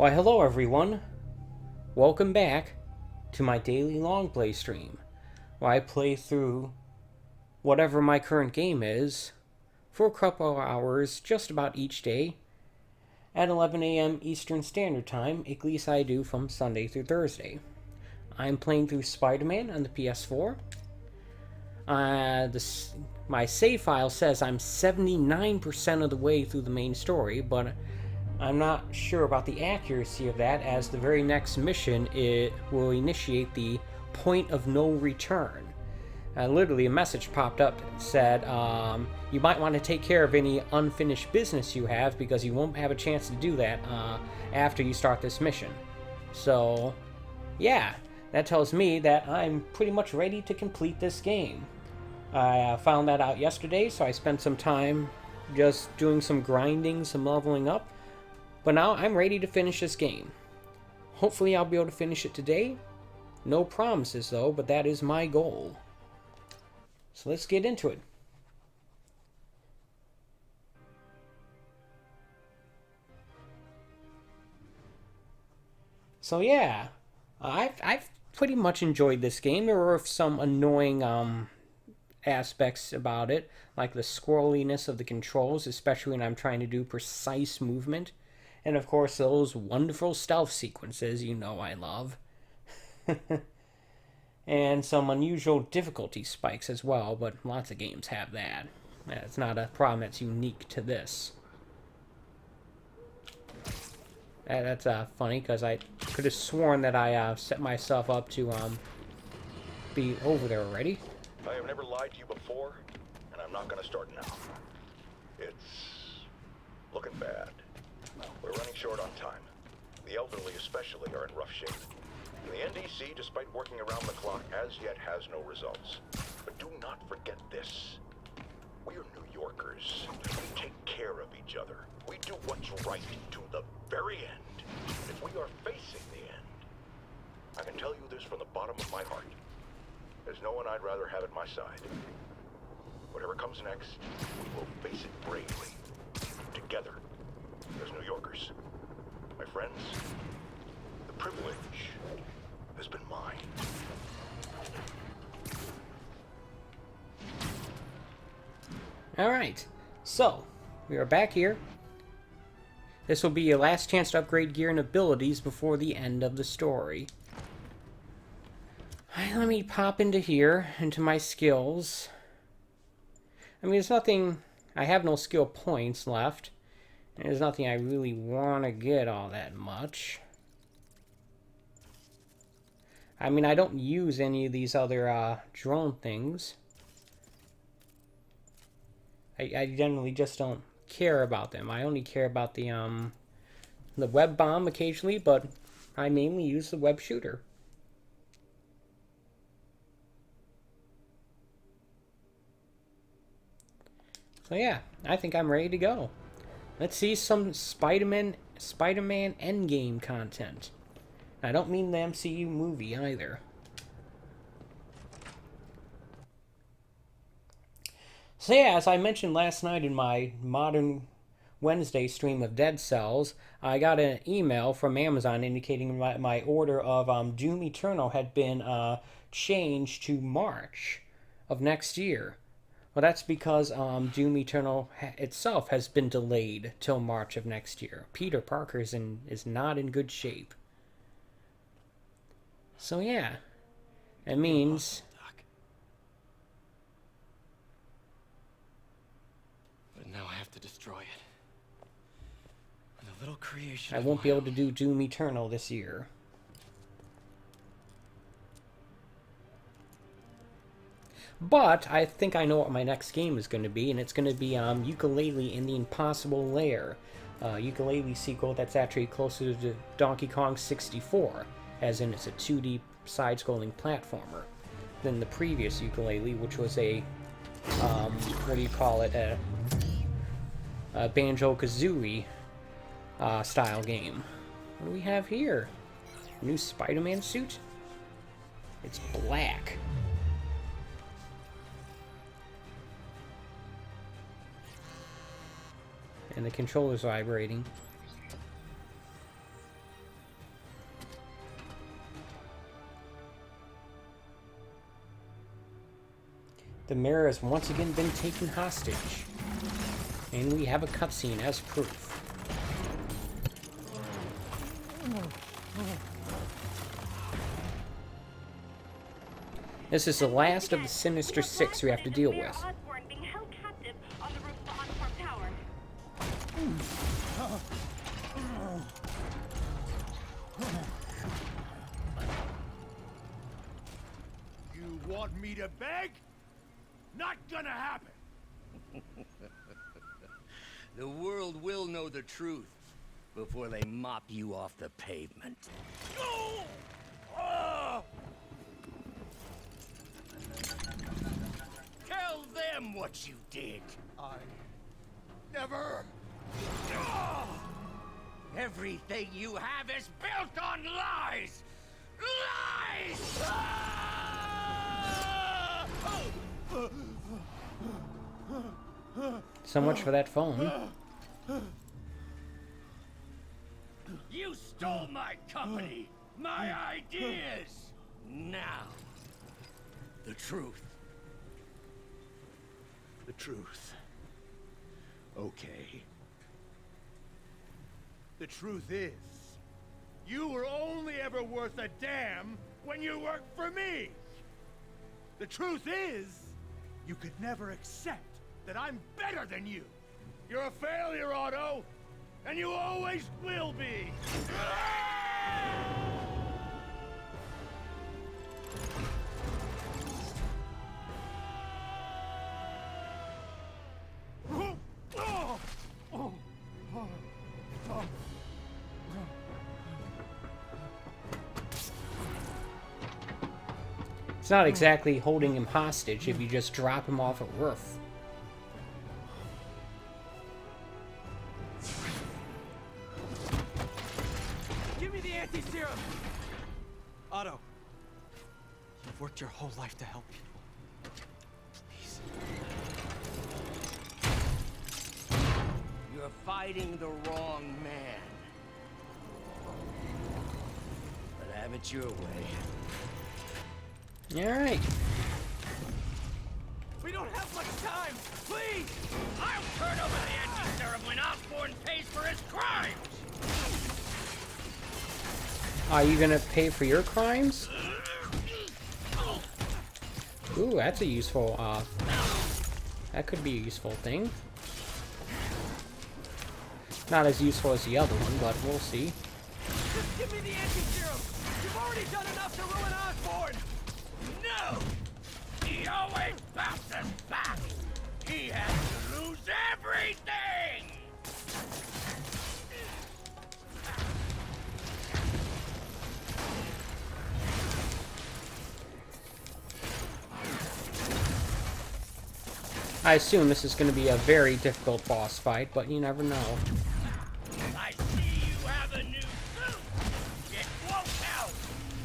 Why, hello everyone. Welcome back to my daily long play stream, where I play through whatever my current game is for a couple of hours just about each day at 11 a.m. Eastern Standard Time, at least I do from Sunday through Thursday. I'm playing through Spider-Man on the PS4. My save file says I'm 79% of the way through the main story, but I'm not sure about the accuracy of that, as the very next mission it will initiate the point of no return. Literally, a message popped up that said, you might want to take care of any unfinished business you have, because you won't have a chance to do that after you start this mission. So, yeah, that tells me that I'm pretty much ready to complete this game. I found that out yesterday, so I spent some time just doing some grinding, some leveling up. But now I'm ready to finish this game. Hopefully I'll be able to finish it today. No promises though, but that is my goal. So let's get into it. So yeah, I've pretty much enjoyed this game. There were some annoying aspects about it, like the squirreliness of the controls, especially when I'm trying to do precise movement. And of course, those wonderful stealth sequences you know I love. And some unusual difficulty spikes as well, but lots of games have that. It's not a problem that's unique to this. That's funny, because I could have sworn that I set myself up to be over there already. I have never lied to you before, and I'm not going to start now. It's looking bad. We're running short on time. The elderly especially are in rough shape. And the NDC, despite working around the clock, as yet has no results. But do not forget this. We are New Yorkers. We take care of each other. We do what's right to the very end. If we are facing the end, I can tell you this from the bottom of my heart. There's no one I'd rather have at my side. Whatever comes next, we will face it bravely. Together, as New Yorkers. My friends, the privilege has been mine. Alright, so, we are back here. This will be your last chance to upgrade gear and abilities before the end of the story. Alright, let me pop into here, into my skills. I mean, there's nothing... I have no skill points left. And there's nothing I really want to get all that much. I mean, I don't use any of these other drone things. I generally just don't care about them. I only care about the web bomb occasionally, but I mainly use the web shooter. So yeah, I think I'm ready to go. Let's see some Spider-Man Endgame content. I don't mean the MCU movie either. So yeah, as I mentioned last night in my Modern Wednesday stream of Dead Cells, I got an email from Amazon indicating my order of Doom Eternal had been changed to March of next year. Well, that's because Doom Eternal itself has been delayed till March of next year. Peter Parker is not in good shape. So yeah, it means... Doc. But now I have to destroy it. And a little creation I won't be able to do Doom Eternal this year. But I think I know what my next game is going to be, and it's going to be Yooka-Laylee in the Impossible Lair. Yooka-Laylee sequel that's actually closer to Donkey Kong 64, as in it's a 2D side-scrolling platformer, than the previous Yooka-Laylee, which was a, what do you call it, a Banjo-Kazooie style game. What do we have here? New Spider-Man suit? It's black. And the controller's vibrating. The mayor has once again been taken hostage. And we have a cutscene as proof. This is the last of the Sinister Six we have to deal with. Being held captive on the roof of the Encore Tower. You want me to beg? Not gonna happen! The world will know the truth before they mop you off the pavement. Oh! Oh! Tell them what you did. I never... Everything you have is built on lies! Lies! So much for that phone. You stole my company, my ideas! Now, the truth. The truth. Okay. The truth is, you were only ever worth a damn when you worked for me! The truth is, you could never accept that I'm better than you! You're a failure, Otto! And you always will be! It's not exactly holding him hostage if you just drop him off a roof. Give me the anti-serum! Otto, you've worked your whole life to help people. Please. You're fighting the wrong man. But have it your way. Alright. We don't have much time! Please! I'll turn over the anti-serum when Osborn pays for his crimes! Are you gonna pay for your crimes? Ooh, that's a useful, that could be a useful thing. Not as useful as the other one, but we'll see. Just give me the anti-serum! You've already done enough to ruin Osborn! No! He always bounces back! He has to lose everything! I assume this is gonna be a very difficult boss fight, but you never know. I see you have a new suit! It won't help!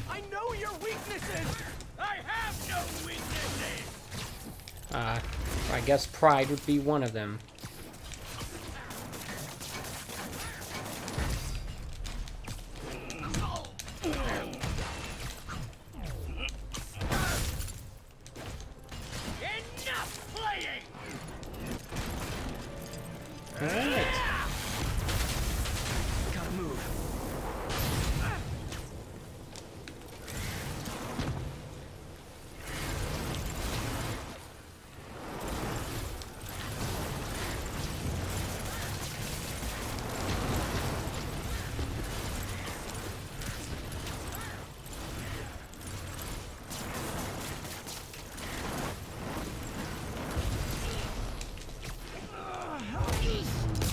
I know your weaknesses! I have no weaknesses! I guess pride would be one of them. Enough playing! Alright. Gotta move.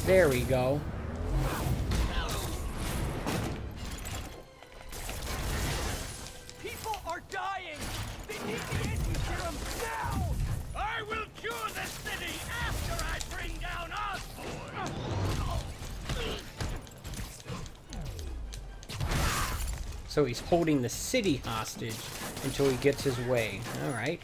There we go. People are dying! They need the anti-serum now! I will cure the city after I bring down Osborn! So he's holding the city hostage until he gets his way. Alright.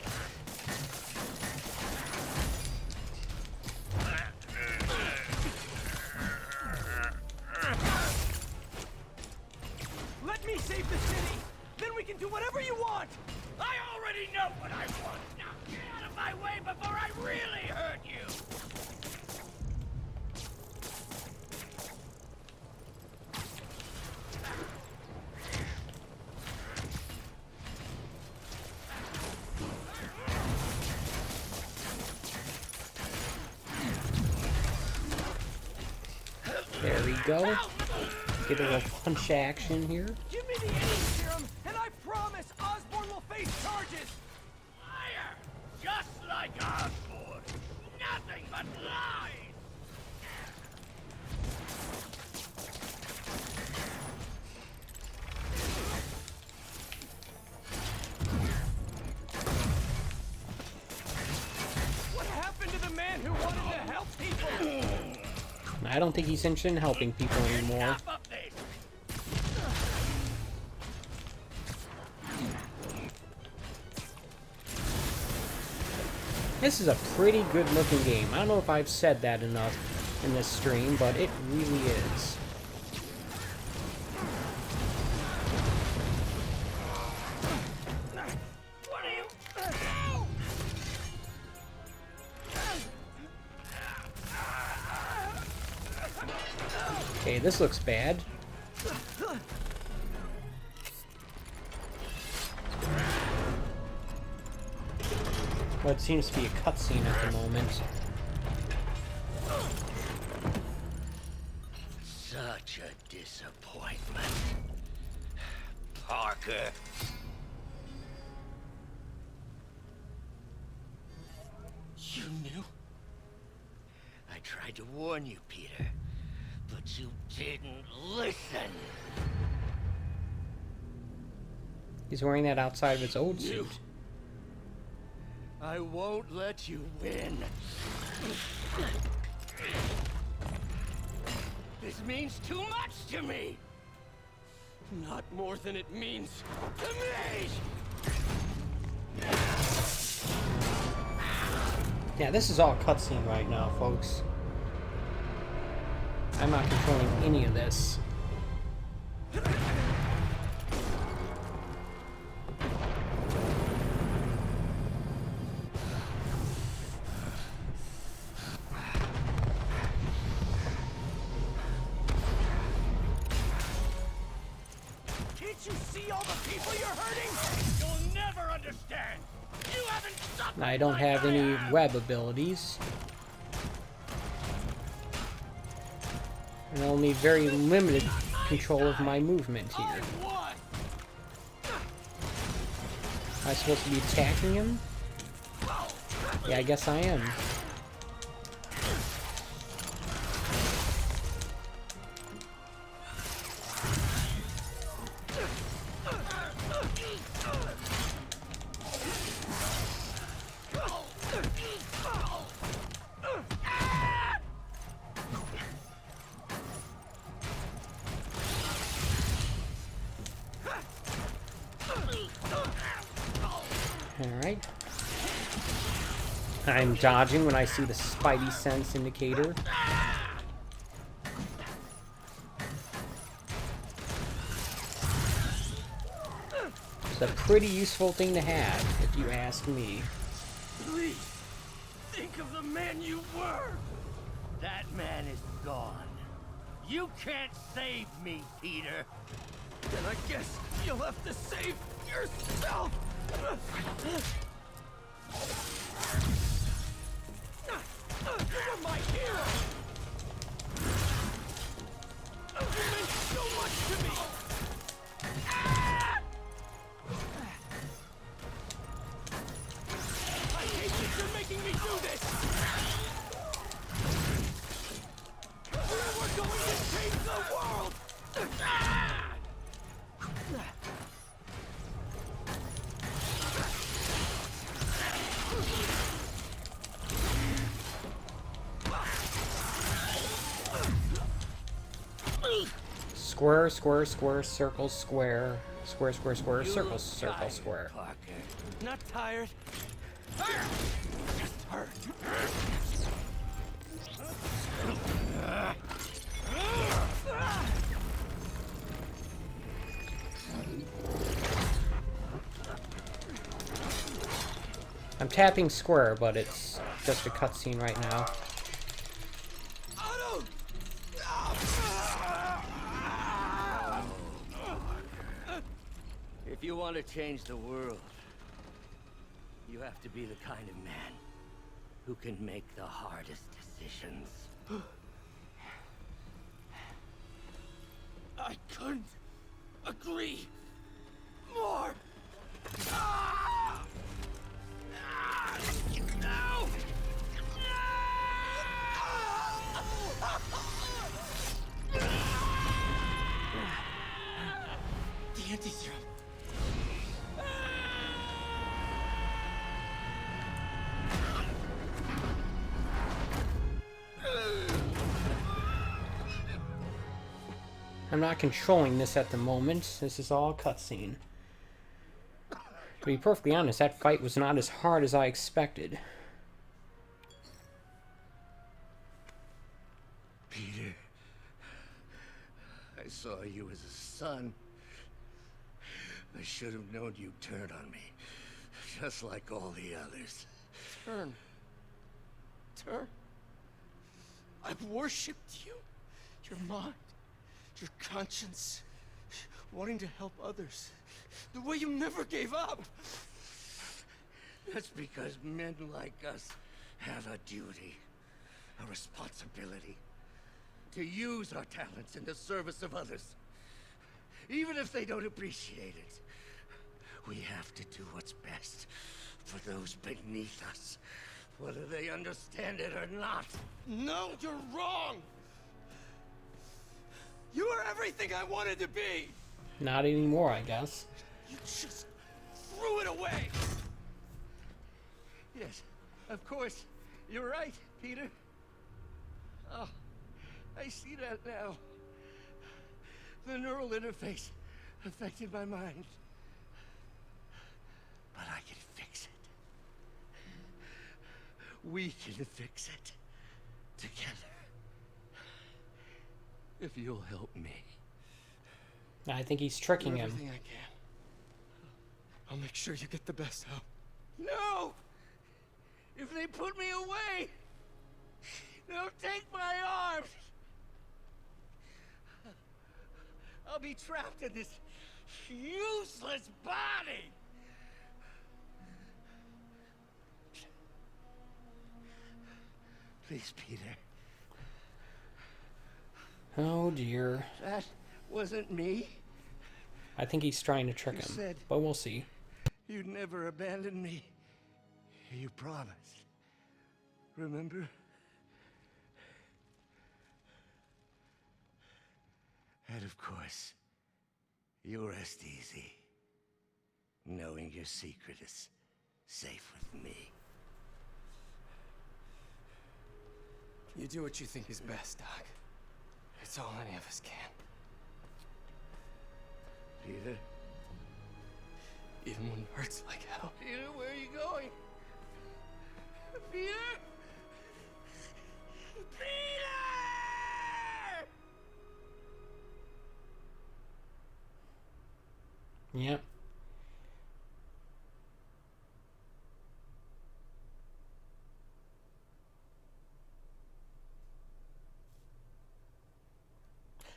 Let me save the city! Then we can do whatever you want! I already know what I want! Now get out of my way There we go. Get a little punch action here. Give me the anti-serum, and I promise Osborn will face charges! Liar! Just like Osborn! Nothing but lies! What happened to the man who wanted to help people? I don't think he's interested in helping people anymore. Enough of this! This is a pretty good looking game. I don't know if I've said that enough in this stream, but it really is. What are you... Okay, this looks bad. Well, it seems to be a cutscene at the moment. Such a disappointment. Parker. You knew? I tried to warn you, Peter, but you didn't listen. He's wearing that outside of his old suit. I won't let you win. This means too much to me. Not more than it means to me! Yeah, this is all cutscene right now, folks. I'm not controlling any of this. Can't you see all the people you're hurting? You'll never understand. You haven't suffered. I don't like have I any have. web abilities. And only very limited control of my movement here. I won! Am I supposed to be attacking him? Yeah, I guess I am. Alright. I'm dodging when I see the Spidey Sense indicator. It's a pretty useful thing to have, if you ask me. Please, think of the man you were! That man is gone. You can't save me, Peter. Then I guess you'll have to save yourself! You were my hero! You meant so much to me! I hate that you're making me do this! We're going to change the world! Square, square, square, circle, square. Square, square, square, You circle, look circle, tired, square. Parker. Not tired. Just hurt. I'm tapping square, but it's just a cutscene right now. Otto! If you want to change the world, you have to be the kind of man who can make the hardest decisions. I couldn't agree more. Ah! Ah! No! The anti-serum. I'm not controlling this at the moment. This is all a cutscene. To be perfectly honest, that fight was not as hard as I expected. Peter, I saw you as a son. I should have known you'd turn on me, just like all the others. Turn. I've worshipped you. Your mind. Your conscience. Wanting to help others. The way you never gave up. That's because men like us have a duty, a responsibility, to use our talents in the service of others. Even if they don't appreciate it, we have to do what's best for those beneath us, whether they understand it or not. No, you're wrong. You are everything I wanted to be. Not anymore, I guess. You just threw it away. Yes, of course. You're right, Peter. Oh, I see that now. The neural interface affected my mind. But I can fix it. We can fix it. Together. If you'll help me. I think he's tricking Do him. everything I can. I'll make sure you get the best help. No! If they put me away, they'll take my arms. I'll be trapped in this useless body. Please, Peter. Oh dear. That wasn't me. I think he's trying to trick You him, said- but we'll see. You'd never abandon me. You promised. Remember? And of course, you'll rest easy, knowing your secret is safe with me. You do what you think is best, Doc. It's all any of us can. Peter? Even when it hurts like hell. Peter, where are you going? Peter? Peter! Yep.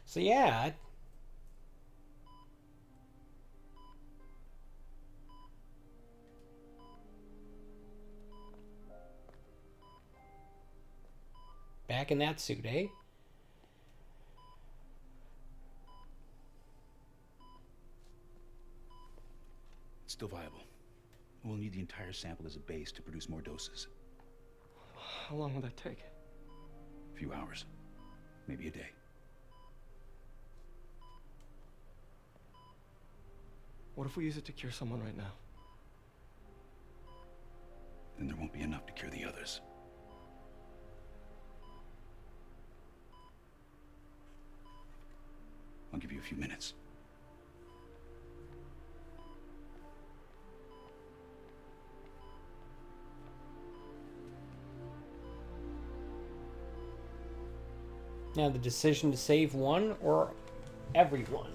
So yeah, back in that suit, eh? It's still viable. We'll need the entire sample as a base to produce more doses. How long will that take? A few hours. Maybe a day. What if we use it to cure someone right now? Then there won't be enough to cure the others. I'll give you a few minutes. Now the decision to save one or everyone.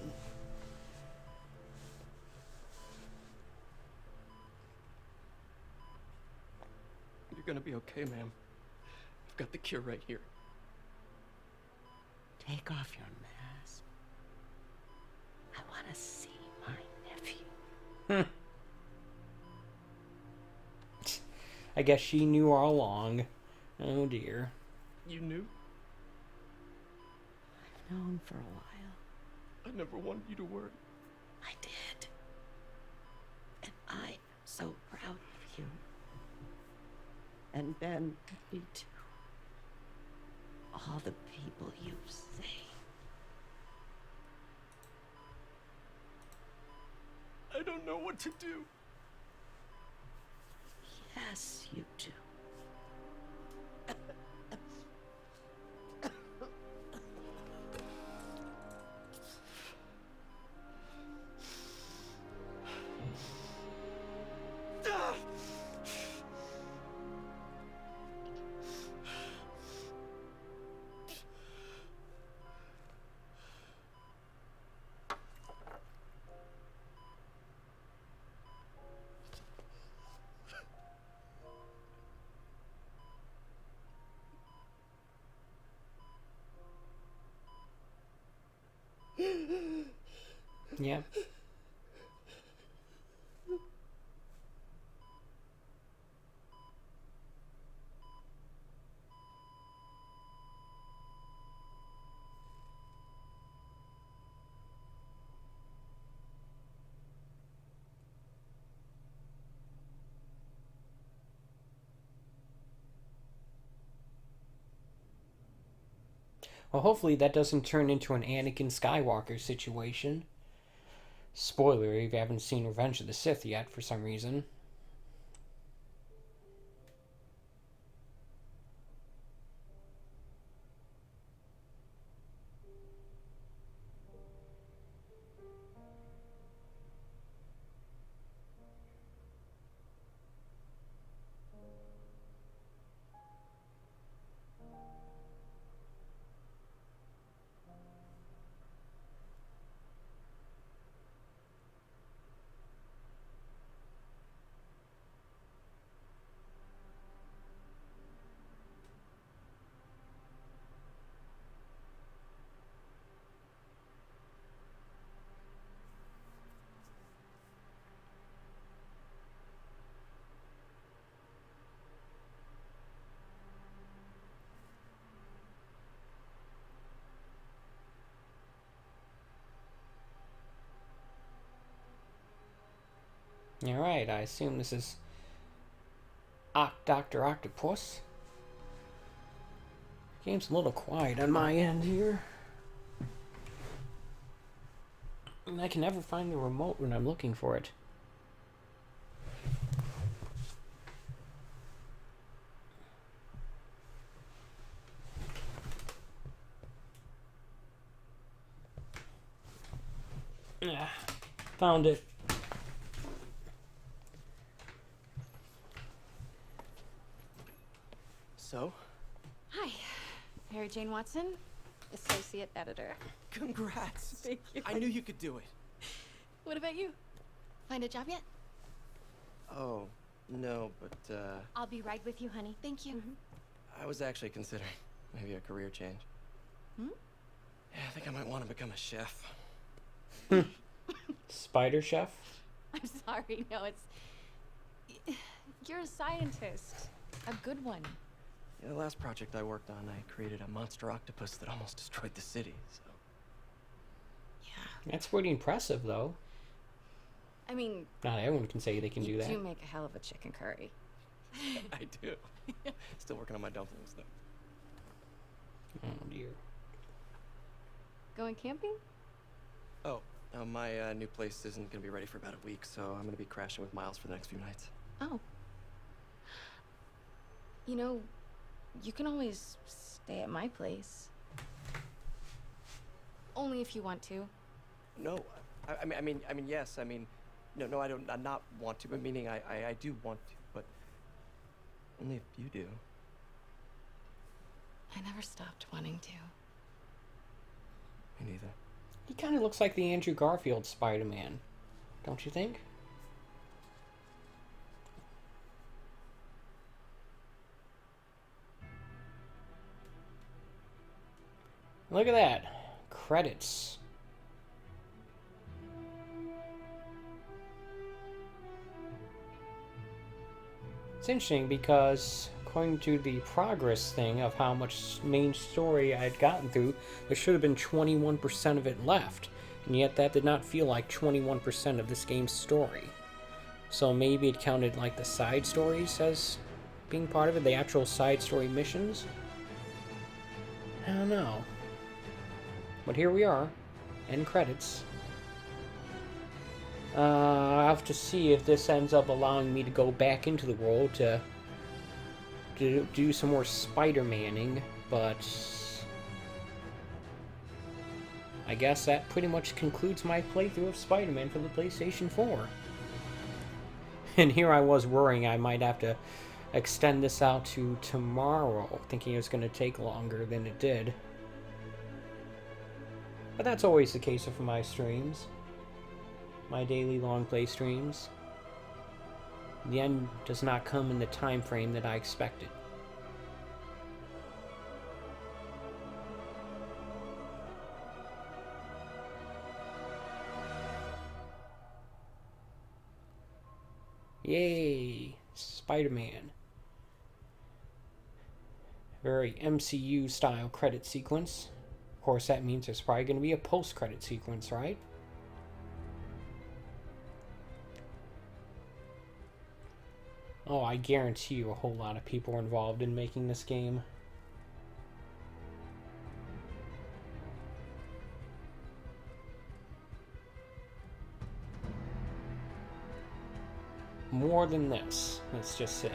You're gonna be okay, ma'am. I've got the cure right here. Take off your mask. I want to see my nephew. I guess she knew all along. Oh dear. You knew? I've known for a while. I never wanted you to worry. I did. And I am so proud of you. And Ben, me too. All the people you've saved. I don't know what to do. Yes, you do. Yeah. Well, hopefully that doesn't turn into an Anakin Skywalker situation. Spoiler if you haven't seen Revenge of the Sith yet for some reason. Alright, I assume this is Dr. Octopus. Game's a little quiet on my end here. And I can never find the remote when I'm looking for it. Yeah, found it. So, Hi, Mary Jane Watson, Associate Editor. congrats. Thank you. I knew you could do it. What about you? Find a job yet? Oh, no, but, I'll be right with you, honey. Thank you. I was actually considering maybe a career change. Hmm? Yeah, I think I might want to become a chef. Spider Chef? I'm sorry, no, it's... You're a scientist. A good one. Yeah, the last project I worked on, I created a monster octopus that almost destroyed the city, so... Yeah. That's pretty impressive, though. I mean... Not everyone can say they can do that. You do make a hell of a chicken curry. I do. Still working on my dumplings, though. Oh, dear. Going camping? Oh, my new place isn't going to be ready for about a week, so I'm going to be crashing with Miles for the next few nights. Oh. You know, you can always stay at my place. Only if you want to. No, I mean, yes, I mean, no, I don't, I not want to, but meaning I do want to, but only if you do. I never stopped wanting to. Me neither. He kind of looks like the Andrew Garfield Spider-Man, don't you think? Look at that. Credits. It's interesting because according to the progress thing of how much main story I had gotten through, there should have been 21% of it left. And yet that did not feel like 21% of this game's story. So maybe it counted like the side stories as being part of it, the actual side story missions? I don't know. But here we are. End credits. I'll have to see if this ends up allowing me to go back into the world to do some more Spider-Manning, but I guess that pretty much concludes my playthrough of Spider-Man for the PlayStation 4. And here I was worrying I might have to extend this out to tomorrow, thinking it was going to take longer than it did. But that's always the case with my streams. My daily long play streams. The end does not come in the time frame that I expected. Yay! Spider-Man. Very MCU style credit sequence. Of course, that means there's probably going to be a post-credit sequence, right? Oh, I guarantee you a whole lot of people were involved in making this game. More than this, let's just say.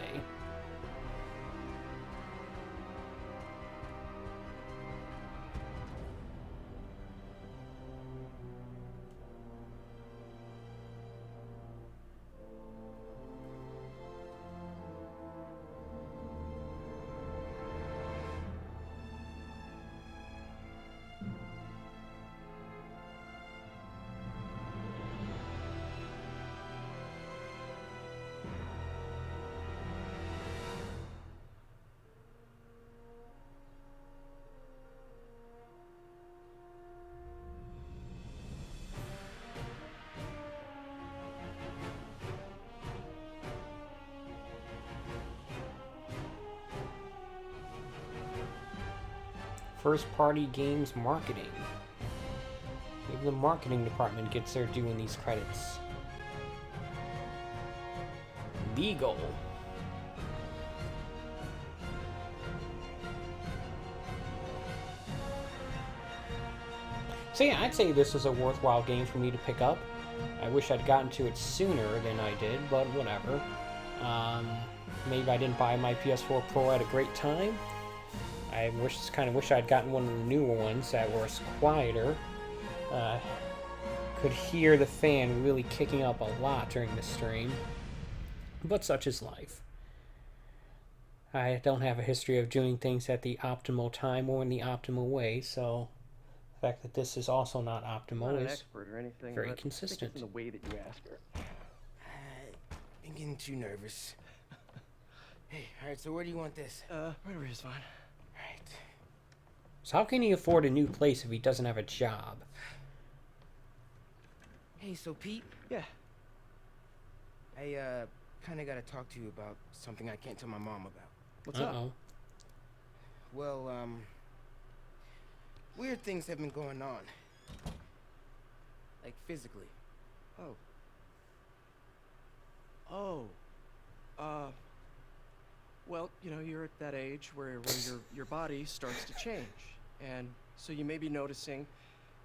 First party games marketing. Maybe the marketing department gets their due in these credits. Legal. So yeah, I'd say this was a worthwhile game for me to pick up. I wish I'd gotten to it sooner than I did, but whatever. Maybe I didn't buy my PS4 Pro at a great time. I kind of wish I'd gotten one of the newer ones that was quieter. Could hear the fan really kicking up a lot during the stream. But such is life. I don't have a history of doing things at the optimal time or in the optimal way, so the fact that this is also not optimal is expert or anything, very but consistent. I think it's in the way that you ask her. I'm getting too nervous. Hey, alright, so where do you want this? Right over here's fine. Right. So how can he afford a new place if he doesn't have a job? Hey, so Pete? Yeah. I, kinda gotta talk to you about something I can't tell my mom about. What's up? Well, weird things have been going on. Like, physically. Oh. Well, you know, you're at that age where your body starts to change. And so you may be noticing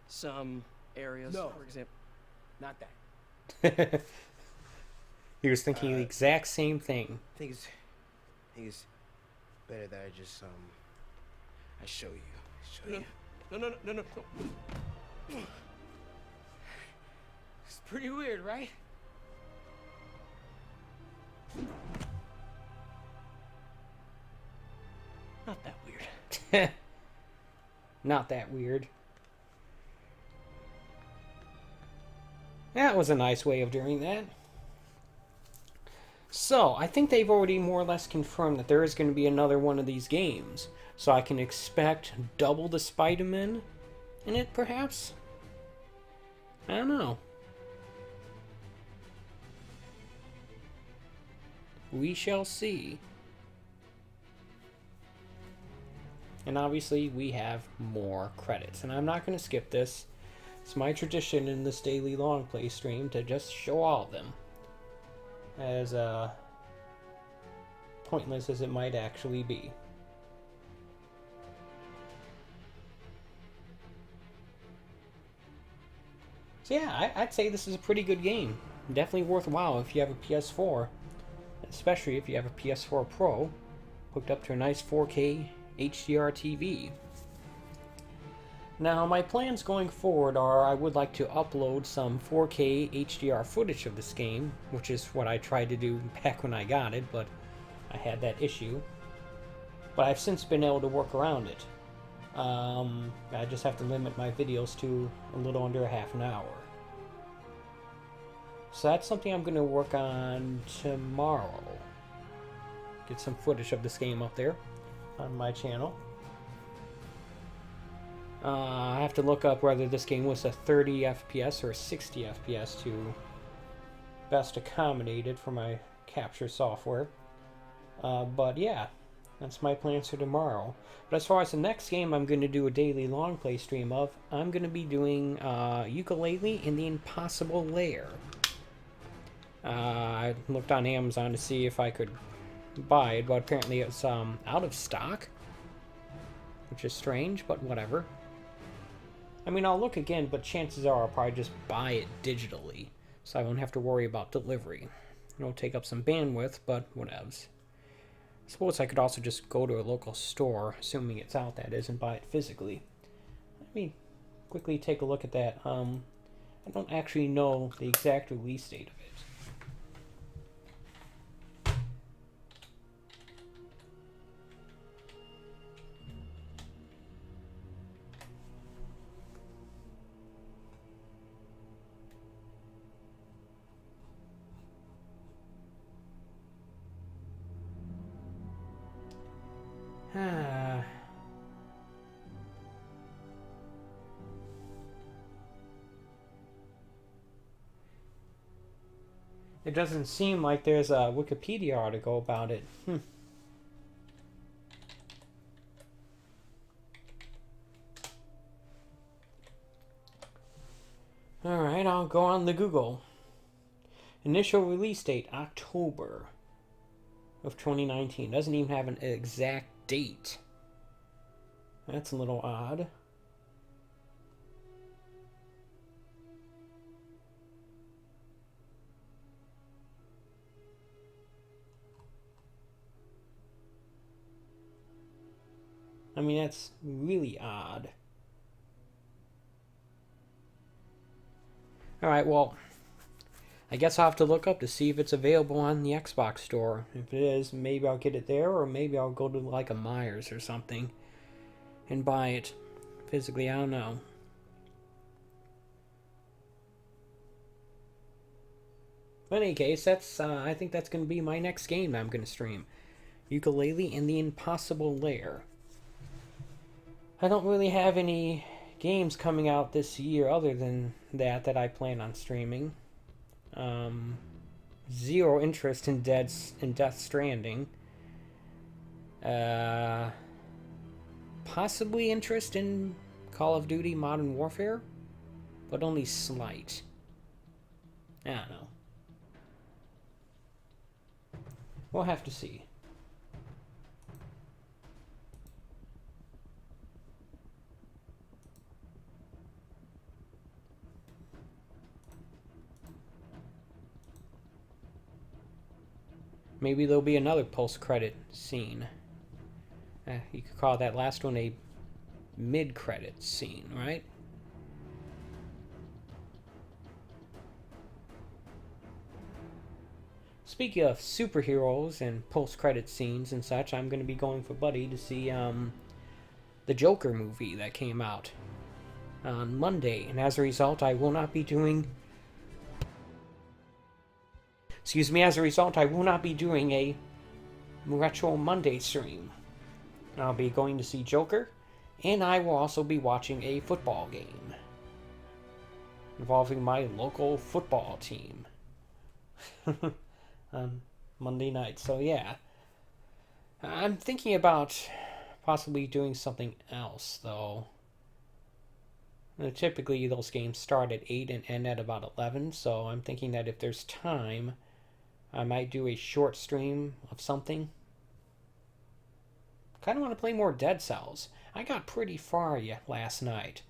some areas, No. for example. Not that. He was thinking the exact same thing. I think it's better that I just, I show you. No. It's pretty weird, right? Not that weird. Not that weird. That was a nice way of doing that. So, I think they've already more or less confirmed that there is going to be another one of these games. So I can expect double the Spider-Man in it, perhaps? I don't know. We shall see. And obviously, we have more credits. And I'm not going to skip this, It's my tradition in this daily long play stream to just show all of them. As pointless as it might actually be. So yeah, I'd say this is a pretty good game. Definitely worthwhile if you have a PS4. Especially if you have a PS4 Pro hooked up to a nice 4K HDR TV. Now, my plans going forward are I would like to upload some 4K HDR footage of this game, which is what I tried to do back when I got it, but I had that issue. But I've since been able to work around it. I just have to limit my videos to a little under a half an hour. So that's something I'm going to work on tomorrow. Get some footage of this game up there on my channel. I have to look up whether this game was a 30 FPS or 60 FPS to best accommodate it for my capture software. But yeah, that's my plans for tomorrow. But as far as the next game I'm going to do a daily long play stream of, I'm going to be doing Ukulele in the Impossible Lair. I looked on Amazon to see if I could buy it, but apparently it's out of stock, which is strange, but whatever. I mean, I'll look again, but chances are I'll probably just buy it digitally, so I won't have to worry about delivery. It'll take up some bandwidth, but whatevs. I suppose I could also just go to a local store, assuming it's out, that is, and buy it physically. Let me quickly take a look at that. I don't actually know the exact release date of it. It doesn't seem like there's a Wikipedia article about it. Alright, I'll go on the Google. Initial release date, October of 2019. Doesn't even have an exact date. That's a little odd. I mean, that's really odd. Alright, well, I guess I'll have to look up to see if it's available on the Xbox store. If it is, maybe I'll get it there, or maybe I'll go to like a Myers or something and buy it physically. I don't know. But in any case, that's I think that's going to be my next game that I'm going to stream. Ukulele in the Impossible Lair. I don't really have any games coming out this year other than that I plan on streaming. Zero interest in Death Stranding. Possibly interest in Call of Duty Modern Warfare, but only slight. I don't know. We'll have to see. Maybe there'll be another post-credit scene. You could call that last one a mid-credit scene, right? Speaking of superheroes and post-credit scenes and such, I'm going to be going for Buddy to see the Joker movie that came out on Monday. And as a result, I will not be doing... as a result, I will not be doing a Retro Monday stream. I'll be going to see Joker, and I will also be watching a football game involving my local football team on Monday night. So yeah, I'm thinking about possibly doing something else, though. Typically, those games start at 8 and end at about 11, so I'm thinking that if there's time, I might do a short stream of something. Kind of want to play more Dead Cells. I got pretty far last night.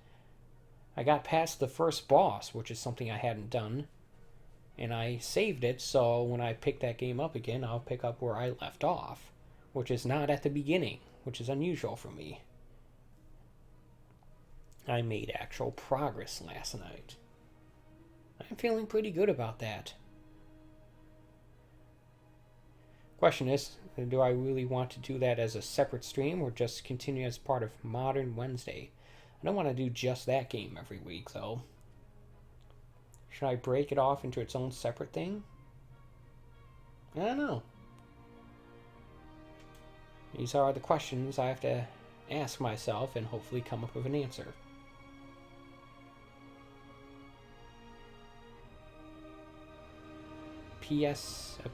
I got past the first boss, which is something I hadn't done. And I saved it, so when I pick that game up again, I'll pick up where I left off. Which is not at the beginning, which is unusual for me. I made actual progress last night. I'm feeling pretty good about that. Question is, do I really want to do that as a separate stream or just continue as part of Modern Wednesday? I don't want to do just that game every week, though. Should I break it off into its own separate thing? I don't know. These are the questions I have to ask myself and hopefully come up with an answer.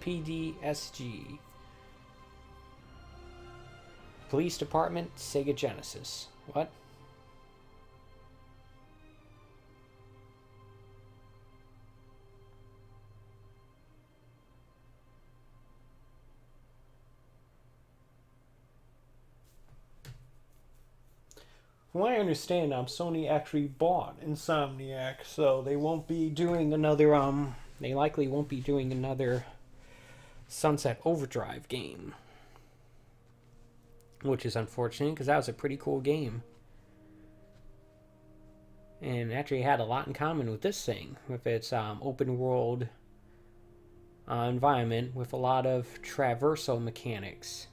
PDSG. Police Department, Sega Genesis. What? From what I understand, Sony actually bought Insomniac, so they won't be doing another, they likely won't be doing another Sunset Overdrive game. Which is unfortunate, because that was a pretty cool game. And actually had a lot in common with this thing, with its open world environment, with a lot of traversal mechanics.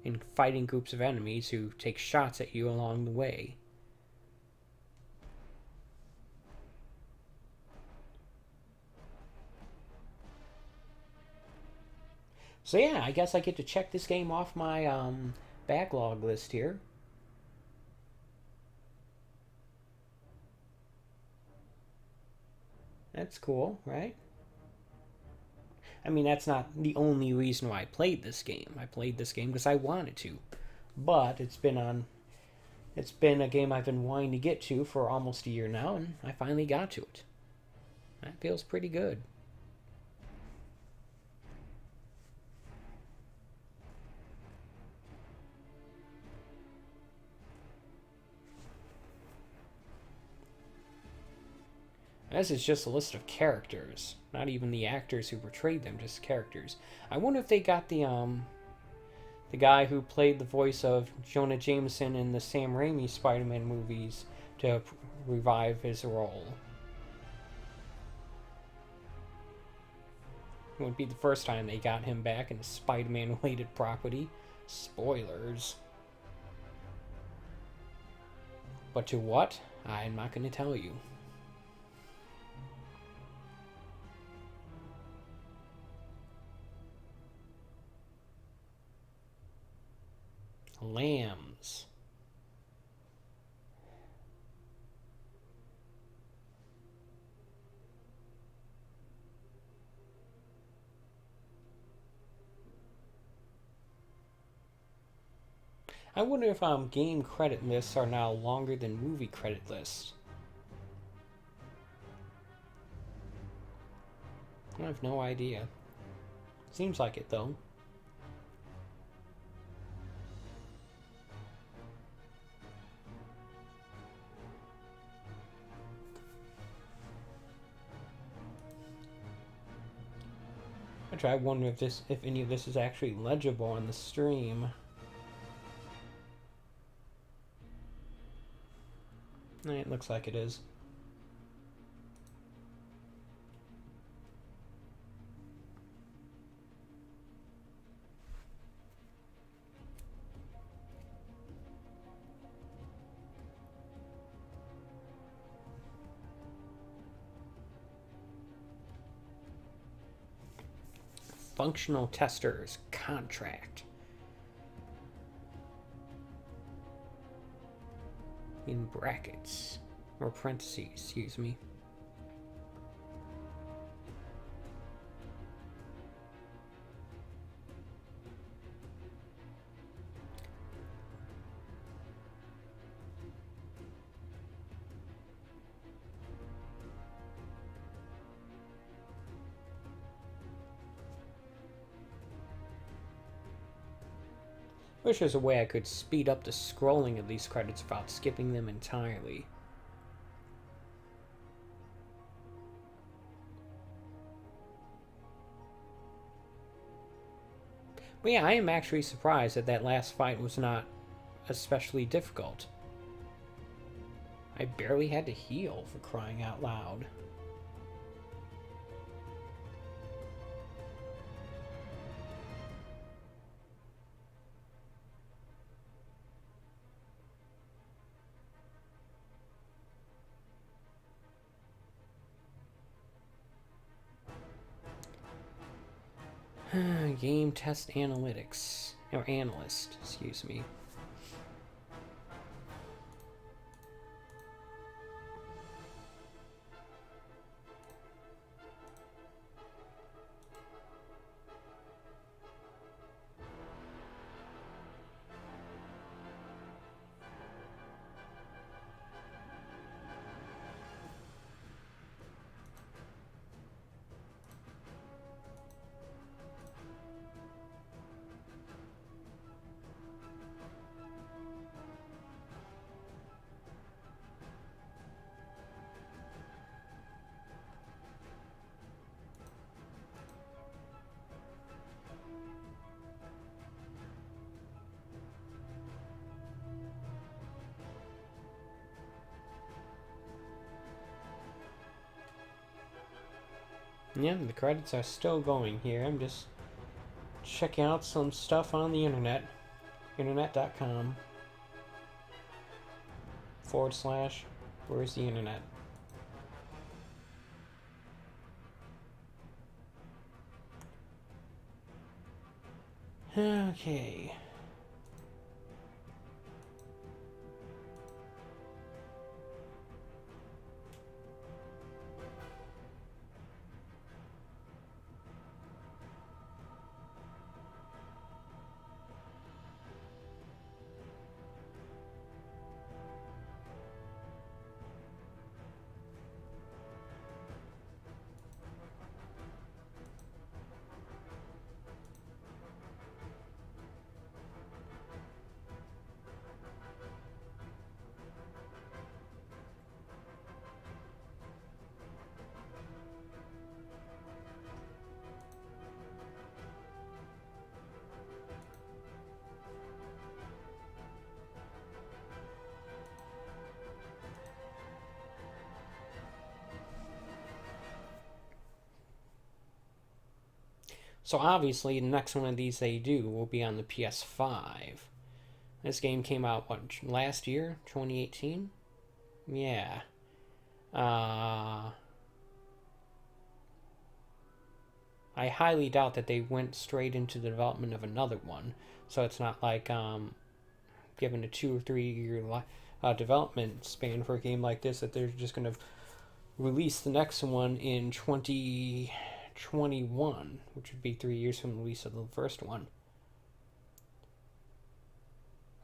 In fighting groups of enemies who take shots at you along the way. So yeah, I guess I get to check this game off my backlog list here. That's cool, right? I mean, that's not the only reason why I played this game. I played this game because I wanted to. But it's been a game I've been wanting to get to for almost a year now, and I finally got to it. That feels pretty good. This is just a list of characters, not even the actors who portrayed them, just characters. I wonder if they got the guy who played the voice of Jonah Jameson in the Sam Raimi Spider-Man movies to revive his role. It wouldn't be the first time they got him back in a Spider-Man related property. Spoilers. But to what? I'm not going to tell you. Lambs. I wonder if game credit lists are now longer than movie credit lists. I have no idea. Seems like it though. I wonder if any of this is actually legible on the stream. It looks like it is. Functional testers contract. In brackets. Or parentheses, excuse me. Wish there's a way I could speed up the scrolling of these credits without skipping them entirely. But yeah, I am actually surprised that that last fight was not especially difficult. I barely had to heal, for crying out loud. Game test analytics. Or analyst, excuse me. Yeah, the credits are still going here. I'm just checking out some stuff on the internet. Internet.com / where's the internet? Okay. So obviously the next one of these they do will be on the PS5. This game came out, what, last year? 2018? Yeah. I highly doubt that they went straight into the development of another one. So it's not like given a 2 or 3 year development span for a game like this that they're just going to release the next one in 2021, which would be 3 years from the release of the first one.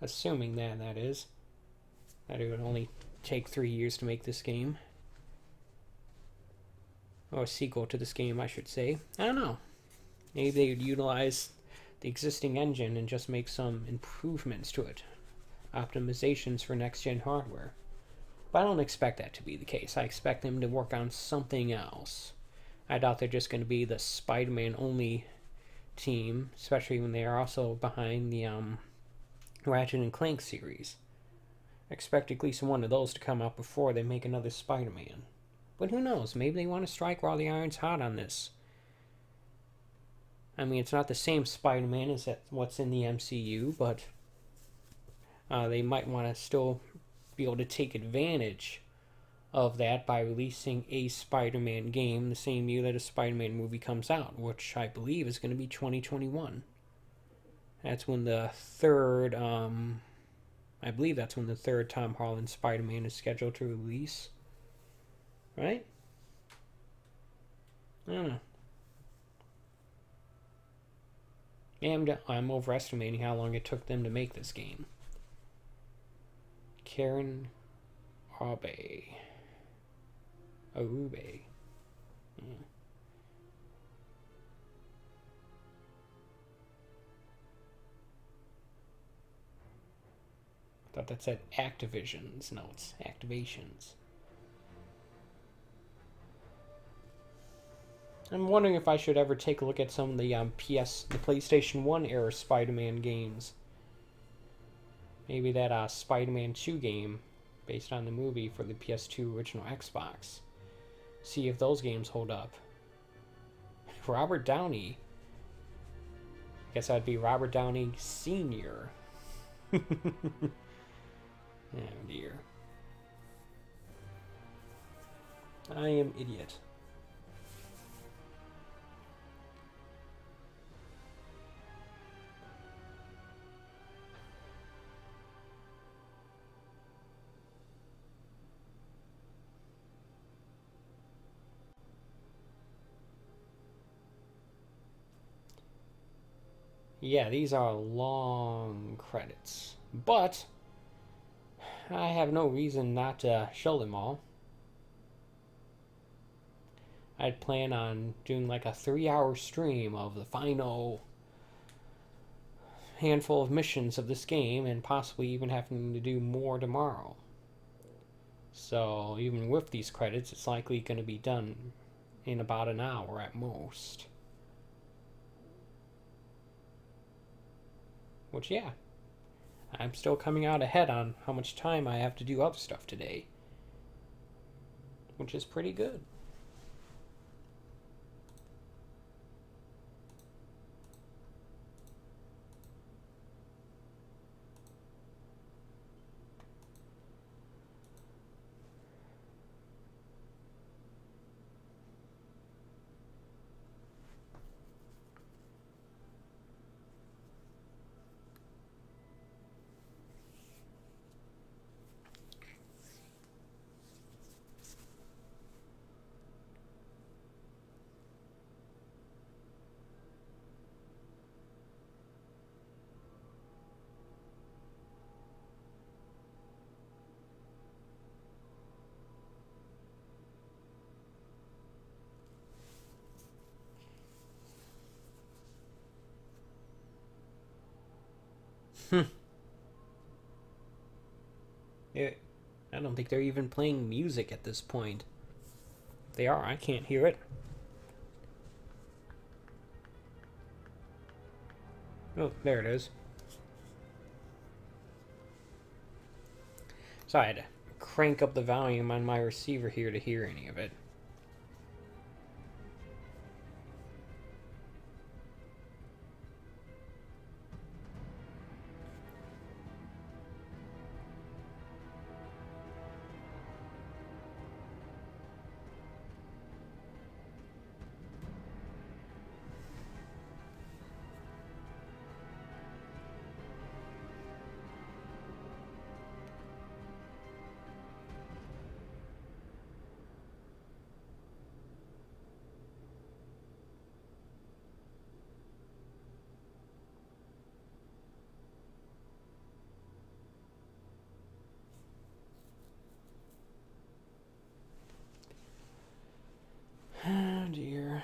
Assuming that is. That it would only take 3 years to make this game. Or a sequel to this game, I should say. I don't know. Maybe they would utilize the existing engine and just make some improvements to it. Optimizations for next-gen hardware. But I don't expect that to be the case. I expect them to work on something else. I doubt they're just going to be the Spider-Man only team, especially when they are also behind the Ratchet and Clank series. I expect at least one of those to come out before they make another Spider-Man. But who knows? Maybe they want to strike while the iron's hot on this. I mean, it's not the same Spider-Man as what's in the MCU, but they might want to still be able to take advantage of that by releasing a Spider-Man game the same year that a Spider-Man movie comes out, which I believe is going to be 2021. That's when the third, I believe that's when the third Tom Holland Spider-Man is scheduled to release. Right? I don't know. Yeah, I'm overestimating how long it took them to make this game. Karen Arube. Arube. Yeah. thought that said Activisions. No, it's Activations. I'm wondering if I should ever take a look at some of the the PlayStation 1 era Spider-Man games. Maybe that Spider-Man 2 game based on the movie for the PS2 original Xbox. See if those games hold up. Robert Downey. I guess that'd be Robert Downey Sr. Oh dear. I am idiot. Yeah, these are long credits, but I have no reason not to show them all. I'd plan on doing like a 3-hour stream of the final handful of missions of this game and possibly even having to do more tomorrow. So even with these credits, it's likely going to be done in about an hour at most. Which, yeah, I'm still coming out ahead on how much time I have to do other stuff today. Which is pretty good. Yeah, I don't think they're even playing music at this point. If they are, I can't hear it. Oh, there it is. So I had to crank up the volume on my receiver here to hear any of it. Oh dear.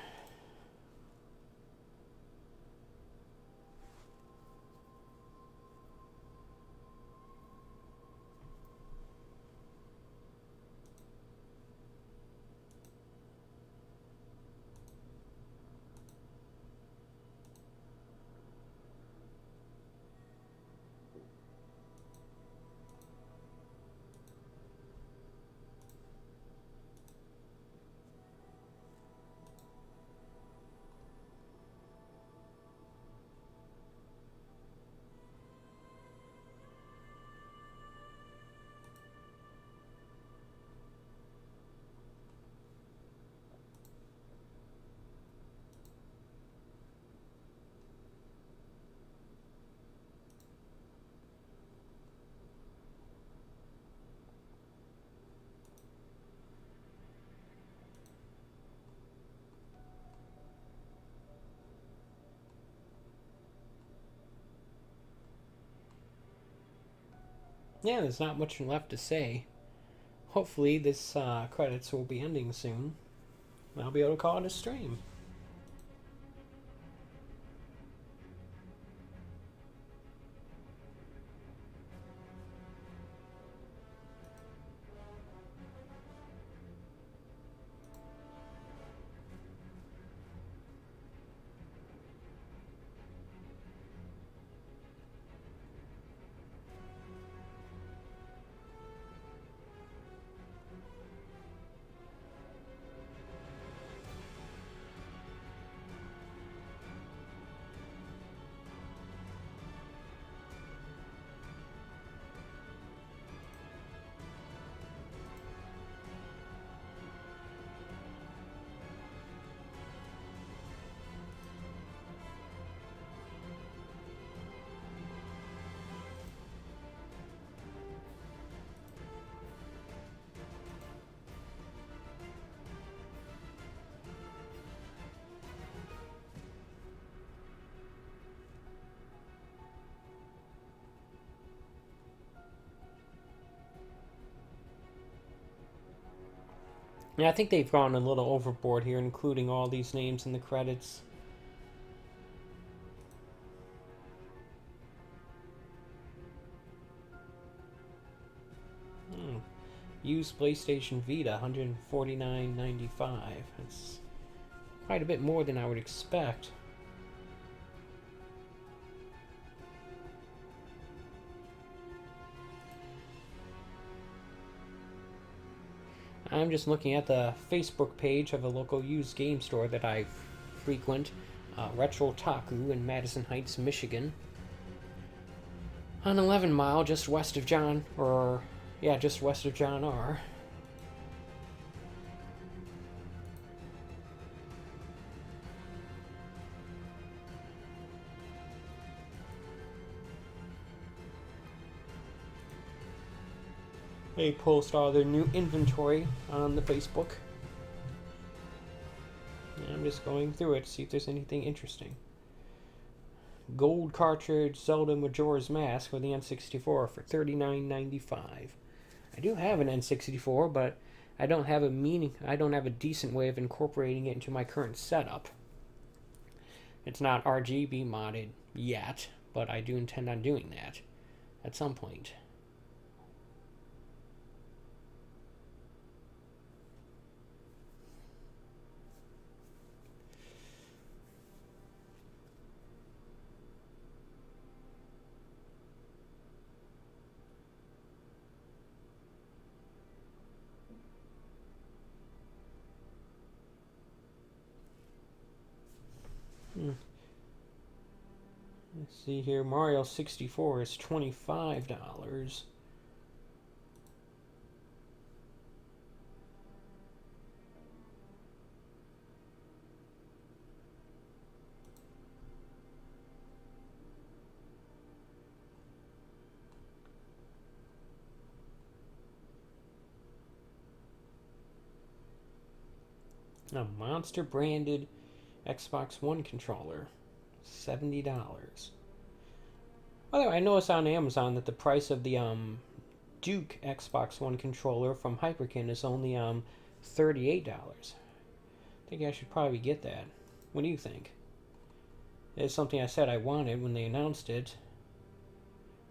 Yeah, there's not much left to say. Hopefully this credits will be ending soon. I'll be able to call it a stream. Yeah, I think they've gone a little overboard here, including all these names in the credits. Used PlayStation Vita, $149.95. That's quite a bit more than I would expect. I'm just looking at the Facebook page of a local used game store that I frequent, Retro Taku in Madison Heights, Michigan. On 11 Mile, just west of John R. They post all their new inventory on the Facebook. And I'm just going through it to see if there's anything interesting. Gold cartridge Zelda Majora's Mask for the N64 for $39.95. I do have an N64, but I don't have a decent way of incorporating it into my current setup. It's not RGB modded yet, but I do intend on doing that at some point. Let's see here. Mario 64 is $25. A Monster branded Xbox One controller, $70. By the way, I noticed on Amazon that the price of the Duke Xbox One controller from Hyperkin is only $38. I think I should probably get that. What do you think? It's something I said I wanted when they announced it.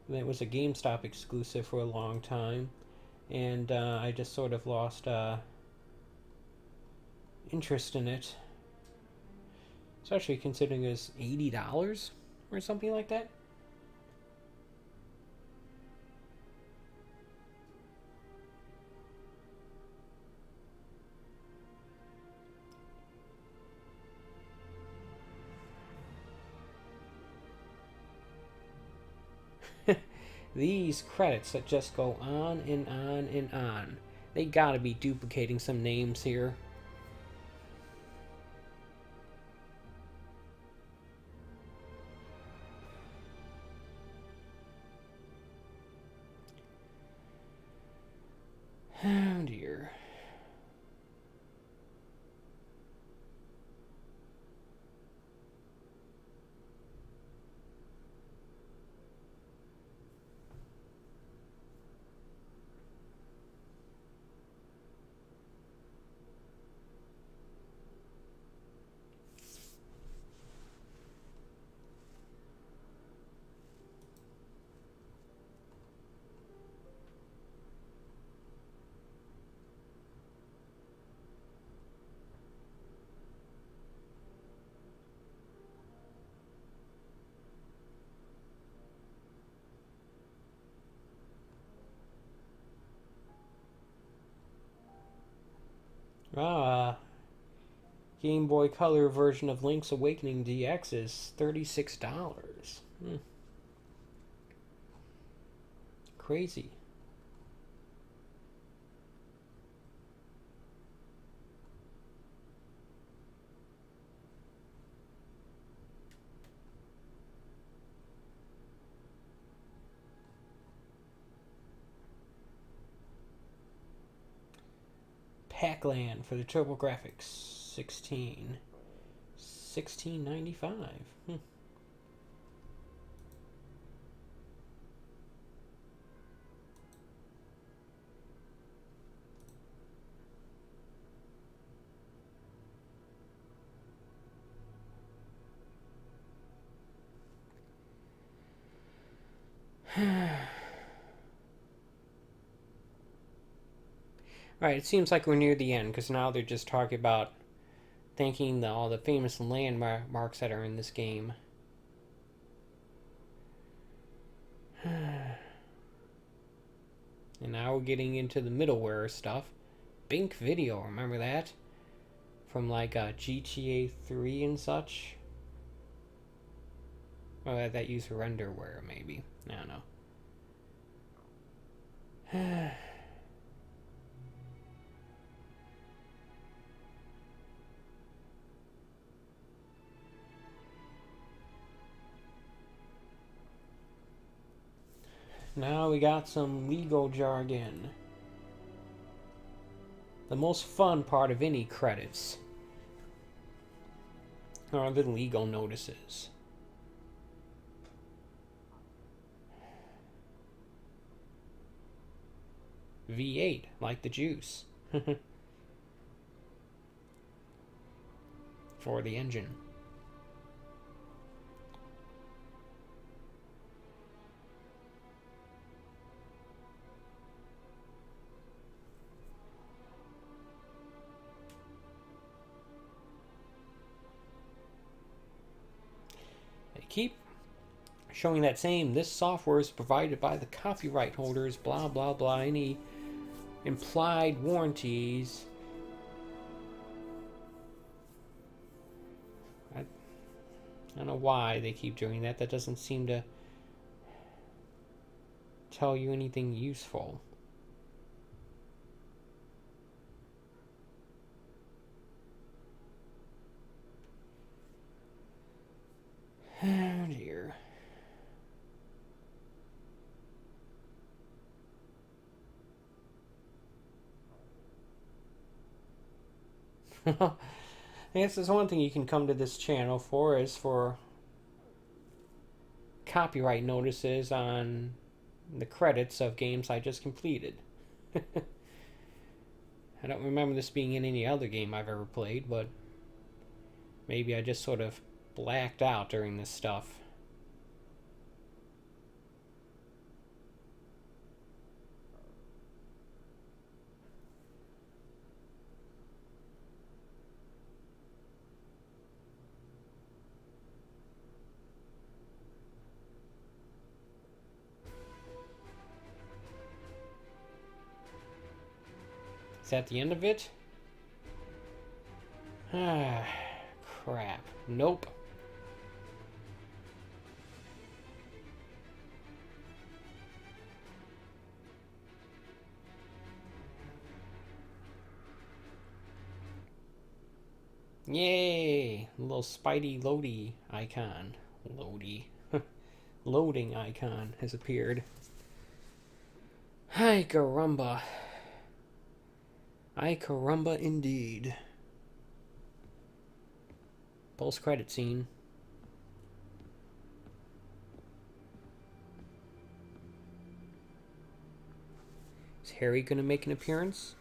And it was a GameStop exclusive for a long time, and I just sort of lost interest in it. Especially considering it's $80 or something like that. These credits that just go on and on and on. They gotta be duplicating some names here. Oh dear. Game Boy Color version of Link's Awakening DX is $36. Crazy. Pac-Land for the TurboGrafx 16.95. Alright, it seems like we're near the end, because now they're just talking about thanking all the famous landmarks that are in this game. And now we're getting into the middleware stuff. Bink Video, remember that? From like GTA 3 and such. Or that used renderware, maybe. I don't know. Now we got some legal jargon. The most fun part of any credits are the legal notices. V8, like the juice. For the engine. They keep showing that same, this software is provided by the copyright holders, blah blah blah, any implied warranties. I don't know why they keep doing that. That doesn't seem to tell you anything useful. Oh dear. I guess there's one thing you can come to this channel for, is for copyright notices on the credits of games I just completed. I don't remember this being in any other game I've ever played, but maybe I just sort of blacked out during this stuff. Is that the end of it? Ah, crap. Nope. Yay! Little Spidey Loady icon. Loady. Loading icon has appeared. Ay caramba. Ay caramba indeed. Post-credit scene. Is Harry gonna make an appearance?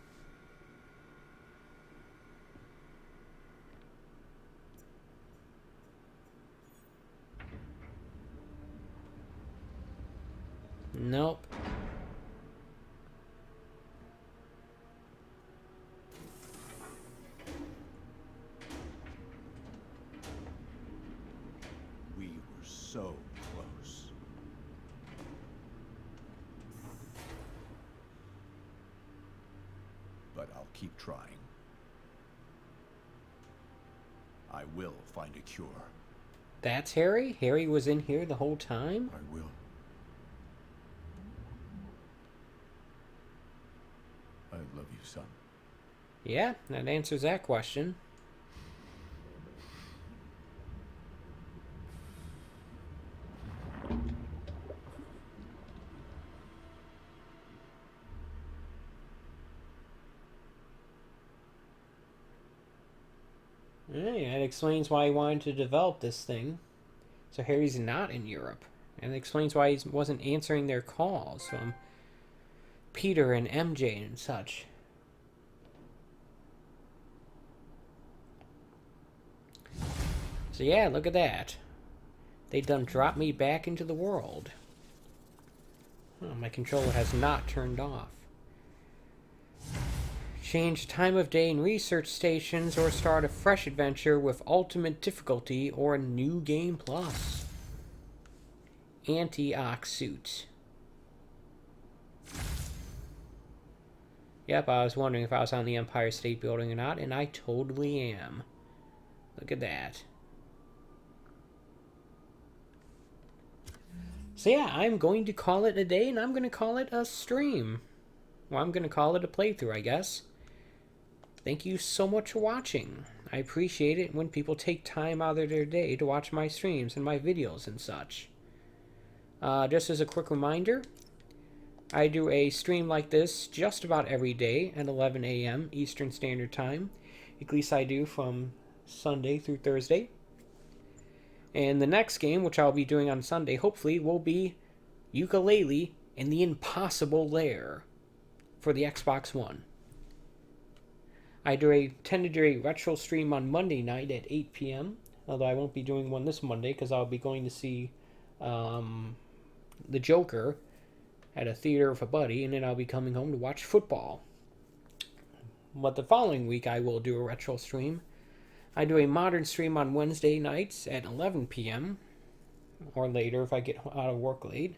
Nope. We were so close. But I'll keep trying. I will find a cure. That's Harry? Harry was in here the whole time? I will. I love you, son. Yeah, that answers that question. Yeah, that explains why he wanted to develop this thing. So Harry's not in Europe. And it explains why he wasn't answering their calls from Peter and MJ and such. So yeah, look at that. They done dropped me back into the world. Oh, my controller has not turned off. Change time of day in research stations or start a fresh adventure with ultimate difficulty or new game plus. Anti-Occ suit. Yep, I was wondering if I was on the Empire State Building or not, and I totally am. Look at that. So yeah, I'm going to call it a day, and I'm going to call it a stream. Well, I'm going to call it a playthrough, I guess. Thank you so much for watching. I appreciate it when people take time out of their day to watch my streams and my videos and such. Just as a quick reminder, I do a stream like this just about every day at 11 a.m. Eastern Standard Time. At least I do from Sunday through Thursday. And the next game, which I'll be doing on Sunday, hopefully, will be Yooka-Laylee and the Impossible Lair for the Xbox One. I tend to do a retro stream on Monday night at 8 p.m. Although I won't be doing one this Monday because I'll be going to see The Joker at a theater with a buddy, and then I'll be coming home to watch football. But the following week I will do a retro stream. I do a modern stream on Wednesday nights at 11 p.m. or later if I get out of work late.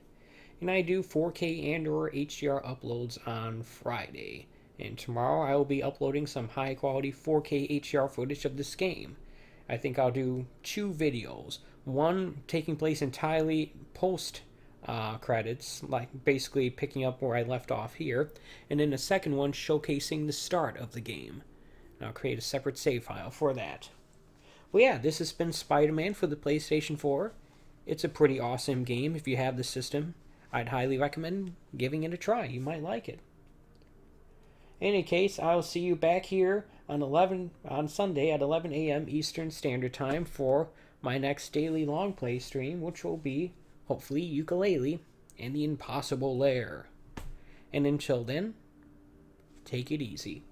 And I do 4K and or HDR uploads on Friday. And tomorrow I will be uploading some high quality 4K HDR footage of this game. I think I'll do 2 videos. One taking place entirely post credits, like basically picking up where I left off here. And then the second one showcasing the start of the game. And I'll create a separate save file for that. Well yeah, this has been Spider-Man for the PlayStation 4. It's a pretty awesome game if you have the system. I'd highly recommend giving it a try. You might like it. In any case, I'll see you back here on Sunday at 11 a.m. Eastern Standard Time for my next daily long play stream, which will be, hopefully, Yooka-Laylee and the Impossible Lair. And until then, take it easy.